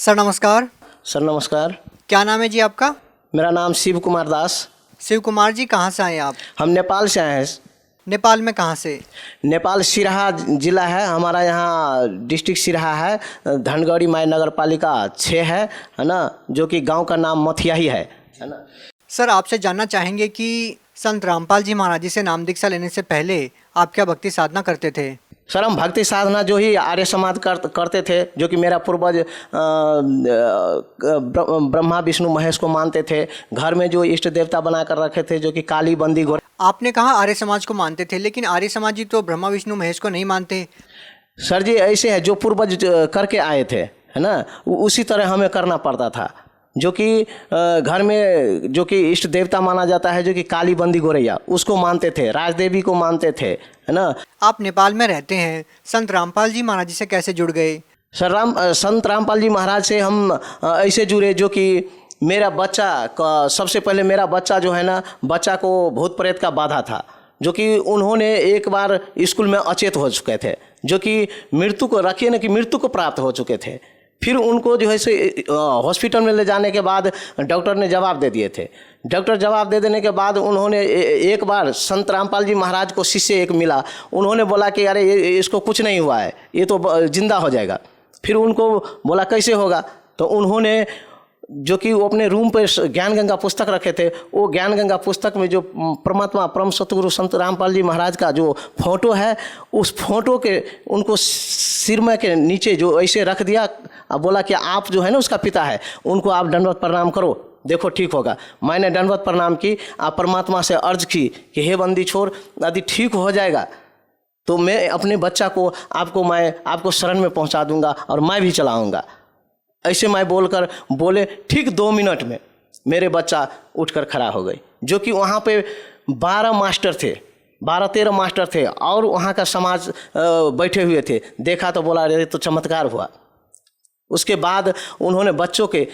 Sir नमस्कार। Sir नमस्कार। क्या नाम है जी आपका? मेरा नाम शिव कुमार दास। शिव कुमार जी, कहाँ से आए आप? हम नेपाल से आए हैं। नेपाल में कहाँ से? नेपाल सिरहा जिला है हमारा, यहाँ डिस्ट्रिक्ट सिरहा है, धनगढ़ी माई नगर पालिका 6 है ना, जो कि गांव का नाम मथिया ही है ना। सर आपसे जानना चाहेंगे कि संत रामपाल जी महाराज जी से नाम दीक्षा लेने से पहले आप क्या भक्ति साधना करते थे? सर हम भक्ति साधना जो ही आर्य समाज करते थे, जो कि मेरा पूर्वज ब्रह्मा विष्णु महेश को मानते थे। घर में जो इष्ट देवता बनाकर रखे थे, जो कि काली बंदी घोड़े। आपने कहा आर्य समाज को मानते थे, लेकिन आर्य समाज जी तो ब्रह्मा विष्णु महेश को नहीं मानते। सर जी ऐसे है, जो पूर्वज करके आए थे है ना, उसी तरह हमें करना पड़ता था। जो कि घर में जो कि इष्ट देवता माना जाता है, जो कि काली बंदी गोरैया, उसको मानते थे, राजदेवी को मानते थे, है ना। आप नेपाल में रहते हैं, संत रामपाल जी महाराज जी से कैसे जुड़ गए? सर संत रामपाल जी महाराज से हम ऐसे जुड़े, जो कि मेरा बच्चा का, सबसे पहले मेरा बच्चा जो है ना, बच्चा को भूत प्रेत का बाधा था, जो कि उन्होंने एक बार स्कूल में अचेत हो चुके थे, जो कि मृत्यु को रखिए ना कि मृत्यु को प्राप्त हो चुके थे। फिर उनको जो है से हॉस्पिटल में ले जाने के बाद डॉक्टर ने जवाब दे दिए थे। डॉक्टर जवाब दे देने के बाद उन्होंने एक बार संत रामपाल जी महाराज को शिष्य एक मिला, उन्होंने बोला कि अरे इसको कुछ नहीं हुआ है, ये तो जिंदा हो जाएगा। फिर उनको बोला कैसे होगा, तो उन्होंने जो कि वो अपने रूम पर ज्ञान गंगा पुस्तक रखे थे, वो ज्ञान गंगा पुस्तक में जो परमात्मा परम सतगुरु संत रामपाल जी महाराज का जो फोटो है, उस फोटो के उनको सिर में के नीचे जो ऐसे रख दिया, अब बोला कि आप जो है ना उसका पिता है, उनको आप दंडवत प्रणाम करो, देखो ठीक होगा। मैंने दंडवत प्रणाम की, आप परमात्मा से अर्ज की कि हे बंदी छोड़, यदि ठीक हो जाएगा तो मैं अपने बच्चा को मैं आपको शरण में पहुंचा दूंगा और मैं भी चलाऊंगा। ऐसे मैं बोले ठीक 2 मिनट में मेरे बच्चा उठकर खड़ा हो गई। जो कि वहाँ पे 12 मास्टर थे, 12-13 मास्टर थे, और वहाँ का समाज बैठे हुए थे। देखा तो बोला अरे तो चमत्कार हुआ। उसके बाद उन्होंने बच्चों के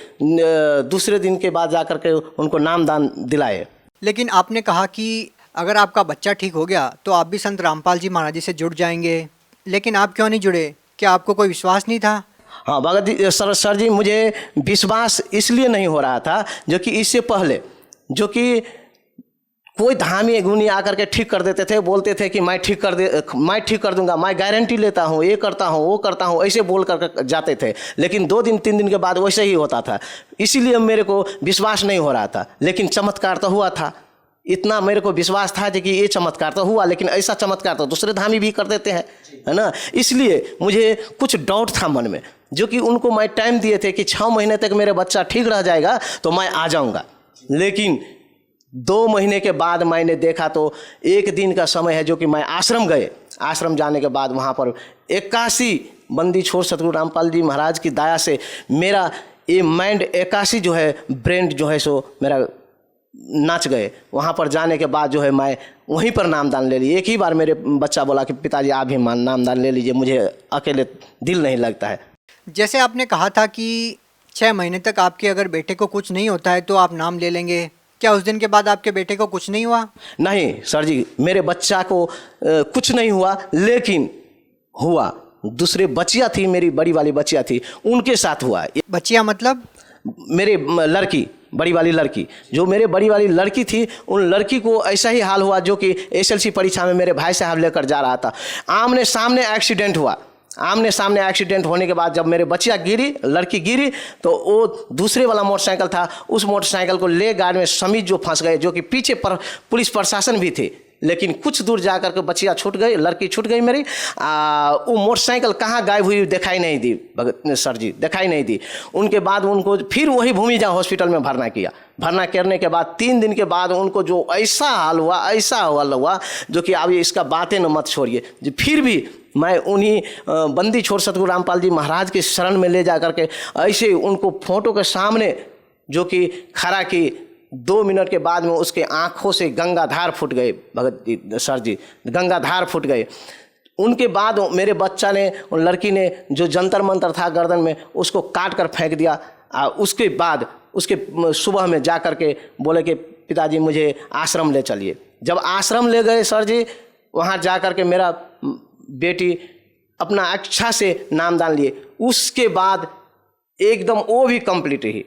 दूसरे दिन के बाद जाकर के उनको नामदान दिलाए। लेकिन आपने कहा कि अगर आपका बच्चा ठीक हो गया तो आप भी संत रामपाल जी महाराज जी से जुड़ जाएंगे, लेकिन आप क्यों नहीं जुड़े? क्या आपको कोई विश्वास नहीं था? हाँ भगत जी, सर जी मुझे विश्वास इसलिए नहीं हो रहा था, जो कि इससे पहले जो कि कोई धामी गुनी आकर के ठीक कर देते थे, बोलते थे कि मैं ठीक कर दूंगा, मैं गारंटी लेता हूँ, ये करता हूँ वो करता हूँ, ऐसे बोल कर जाते थे। लेकिन 2 दिन 3 दिन के बाद वैसे ही होता था, इसीलिए मेरे को विश्वास नहीं हो रहा था। लेकिन चमत्कार तो हुआ था, इतना मेरे को विश्वास था कि ये चमत्कार तो हुआ, लेकिन ऐसा चमत्कार तो दूसरे धामी भी कर देते हैं, है ना। इसलिए मुझे कुछ डाउट था मन में, जो कि उनको मैं टाइम दिए थे कि 6 महीने तक मेरे बच्चा ठीक रह जाएगा तो मैं आ जाऊंगा। लेकिन 2 महीने के बाद मैंने देखा तो 1 दिन का समय है, जो कि मैं आश्रम गए। आश्रम जाने के बाद वहाँ पर 81 बंदी छोड़ सतगुरु रामपाल जी महाराज की दया से मेरा ये माइंड 81 जो है ब्रेन जो है सो मेरा नाच गए। वहाँ पर जाने के बाद जो है मैं वहीं पर नामदान ले लिए। एक ही बार मेरे बच्चा बोला कि पिताजी आप भी नामदान ले लीजिए, मुझे अकेले दिल नहीं लगता है। जैसे आपने कहा था कि 6 महीने तक आपके अगर बेटे को कुछ नहीं होता है तो आप नाम ले लेंगे, क्या उस दिन के बाद आपके बेटे को कुछ नहीं हुआ? नहीं सर जी, मेरे बच्चा को कुछ नहीं हुआ, लेकिन हुआ दूसरे बच्चियाँ थी, मेरी बड़ी वाली बच्चियाँ थी, उनके साथ हुआ। बच्चियाँ मतलब? मेरे लड़की, बड़ी वाली लड़की, जो मेरे बड़ी वाली लड़की थी, उन लड़की को ऐसा ही हाल हुआ, जो कि SLC परीक्षा में मेरे भाई साहब लेकर जा रहा था। आमने सामने एक्सीडेंट हुआ। आमने सामने एक्सीडेंट होने के बाद जब मेरे बच्चियाँ गिरी, लड़की गिरी, तो वो दूसरे वाला मोटरसाइकिल था, उस मोटरसाइकिल को ले गाड़ी में समीत जो फंस गए, जो कि पीछे पर पुलिस प्रशासन भी थे। लेकिन कुछ दूर जाकर के बच्चियाँ छूट गई, लड़की छूट गई मेरी। वो मोटरसाइकिल कहाँ गायब हुई दिखाई नहीं दी भगत सर जी, दिखाई नहीं दी। उनके बाद उनको फिर वही भूमिजा हॉस्पिटल में भरना किया। भरना करने के बाद 3 दिन के बाद उनको जो ऐसा हाल हुआ, जो कि अब इसका बातें न मत छोड़िए। फिर भी मैं उन्हीं बंदी छोड़ सतगुरु रामपाल जी महाराज के शरण में ले जा करके ऐसे उनको फोटो के सामने जो कि खड़ा की, 2 मिनट के बाद में उसके आंखों से गंगाधार फूट गए भगत जी, सर जी गंगाधार फूट गए। उनके बाद मेरे बच्चा ने, उन लड़की ने जो जंतर मंतर था गर्दन में, उसको काट कर फेंक दिया। उसके बाद उसके सुबह में जा कर के बोले कि पिताजी मुझे आश्रम ले चलिए। जब आश्रम ले गए सर जी, वहाँ जा कर के मेरा बेटी अपना अच्छा से नामदान लिए। उसके बाद एकदम वो भी कंप्लीट ही।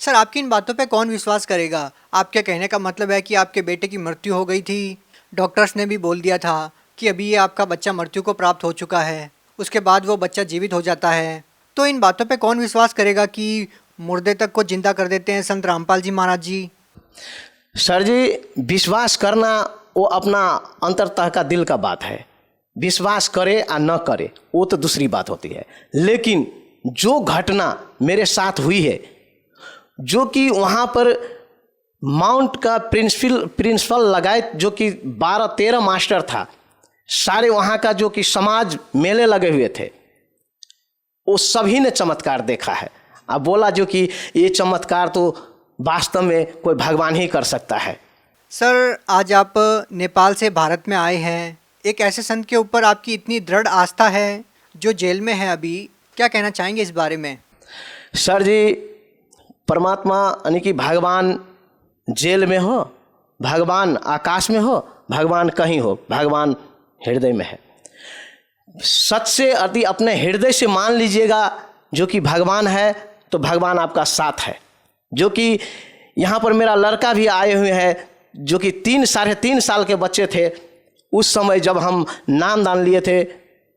सर आपकी इन बातों पे कौन विश्वास करेगा? आपके कहने का मतलब है कि आपके बेटे की मृत्यु हो गई थी, डॉक्टर्स ने भी बोल दिया था कि अभी ये आपका बच्चा मृत्यु को प्राप्त हो चुका है, उसके बाद वो बच्चा जीवित हो जाता है, तो इन बातों पे कौन विश्वास करेगा कि मुर्दे तक को जिंदा कर देते हैं संत रामपाल जी महाराज जी? सर जी, विश्वास करना वो अपना अंतरतः का दिल का बात है। विश्वास करे या न करे वो तो दूसरी बात होती है, लेकिन जो घटना मेरे साथ हुई है, जो कि वहाँ पर माउंट का प्रिंसिपल लगाए जो कि 12-13 मास्टर था, सारे वहाँ का जो कि समाज मेले लगे हुए थे, वो सभी ने चमत्कार देखा है। अब बोला जो कि ये चमत्कार तो वास्तव में कोई भगवान ही कर सकता है। सर आज आप नेपाल से भारत में आए हैं, एक ऐसे संत के ऊपर आपकी इतनी दृढ़ आस्था है जो जेल में है अभी, क्या कहना चाहेंगे इस बारे में? सर जी, परमात्मा यानी कि भगवान जेल में हो, भगवान आकाश में हो, भगवान कहीं हो, भगवान हृदय में है। सच से अति अपने हृदय से मान लीजिएगा जो कि भगवान है, तो भगवान आपका साथ है। जो कि यहाँ पर मेरा लड़का भी आए हुए हैं जो कि 3-3.5 साल के बच्चे थे। उस समय जब हम नाम दान लिए थे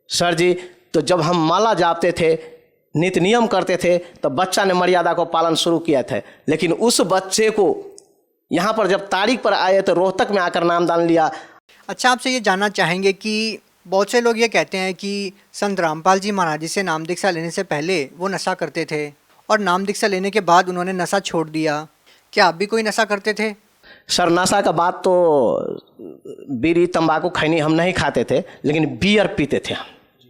सर जी, तो जब हम माला जापते थे, नित्य नियम करते थे, तो बच्चा ने मर्यादा को पालन शुरू किया था। लेकिन उस बच्चे को यहाँ पर जब तारीख पर आए तो रोहतक में आकर नाम दान लिया। अच्छा, आपसे ये जानना चाहेंगे कि बहुत से लोग ये कहते हैं कि संत रामपाल जी महाराज जी से नाम दीक्षा लेने से पहले वो नशा करते थे और नाम दीक्षा लेने के बाद उन्होंने नशा छोड़ दिया, क्या आप भी कोई नशा करते थे? सर, नशा का बात तो बीड़ी तंबाकू खैनी हम नहीं खाते थे, लेकिन बियर पीते थे।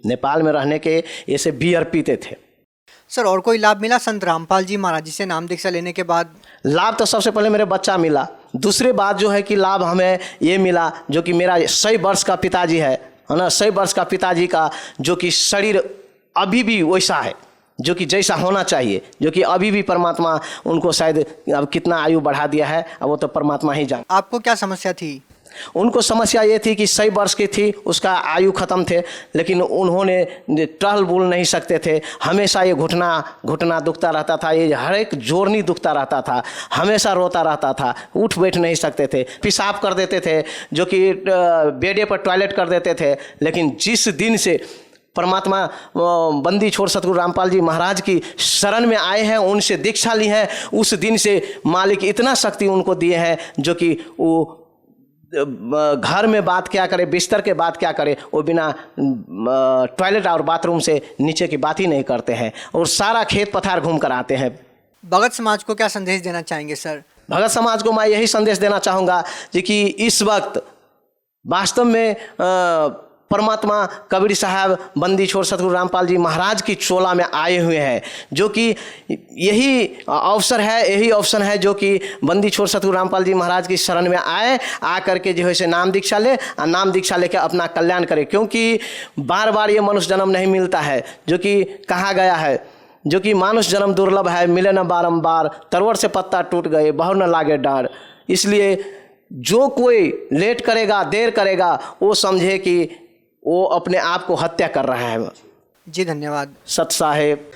नेपाल में रहने के ऐसे बियर पीते थे। सर और कोई लाभ मिला संत रामपाल जी महाराज जी से नाम दीक्षा लेने के बाद? लाभ तो सबसे पहले मेरे बच्चा मिला। दूसरी बात जो है कि लाभ हमें ये मिला जो कि मेरा 100 वर्ष का पिताजी है ना, 100 वर्ष का पिताजी का जो कि शरीर अभी भी वैसा है जो कि जैसा होना चाहिए, जो कि अभी भी परमात्मा उनको शायद अब कितना आयु बढ़ा दिया है, अब वो तो परमात्मा ही जाने। आपको क्या समस्या थी? उनको समस्या ये थी कि 100 वर्ष की थी, उसका आयु ख़त्म थे, लेकिन उन्होंने टहल बोल नहीं सकते थे। हमेशा ये घुटना दुखता रहता था, ये हर एक जोड़नी दुखता रहता था, हमेशा रोता रहता था, उठ बैठ नहीं सकते थे, पेशाब कर देते थे, जो कि बेडे पर टॉयलेट कर देते थे। लेकिन जिस दिन से परमात्मा बंदी छोड़ सतगुरु रामपाल जी महाराज की शरण में आए हैं, उनसे दीक्षा ली है, उस दिन से मालिक इतना शक्ति उनको दिए हैं जो कि वो घर में बात क्या करे, बिस्तर के बात क्या करे, वो बिना टॉयलेट और बाथरूम से नीचे की बात ही नहीं करते हैं और सारा खेत पथार घूम कर आते हैं। भगत समाज को क्या संदेश देना चाहेंगे सर? भगत समाज को मैं यही संदेश देना चाहूँगा जी कि इस वक्त वास्तव में परमात्मा कबीर साहब बंदी छोड़ सतगुरु रामपाल जी महाराज की चोला में आए हुए हैं, जो कि यही अवसर है जो कि बंदी छोड़ सतगुरु रामपाल जी महाराज की शरण में आ करके जो है से नाम दीक्षा ले और नाम दीक्षा लेकर अपना कल्याण करे। क्योंकि बार बार ये मनुष्य जन्म नहीं मिलता है, जो कि कहा गया है जो कि मानुष जन्म दुर्लभ है, मिले न बारंबार, तरवर से पत्ता टूट गए, बहु न लागे डार। इसलिए जो कोई लेट करेगा, देर करेगा, वो समझे कि वो अपने आप को हत्या कर रहा है। जी धन्यवाद। सत साहेब।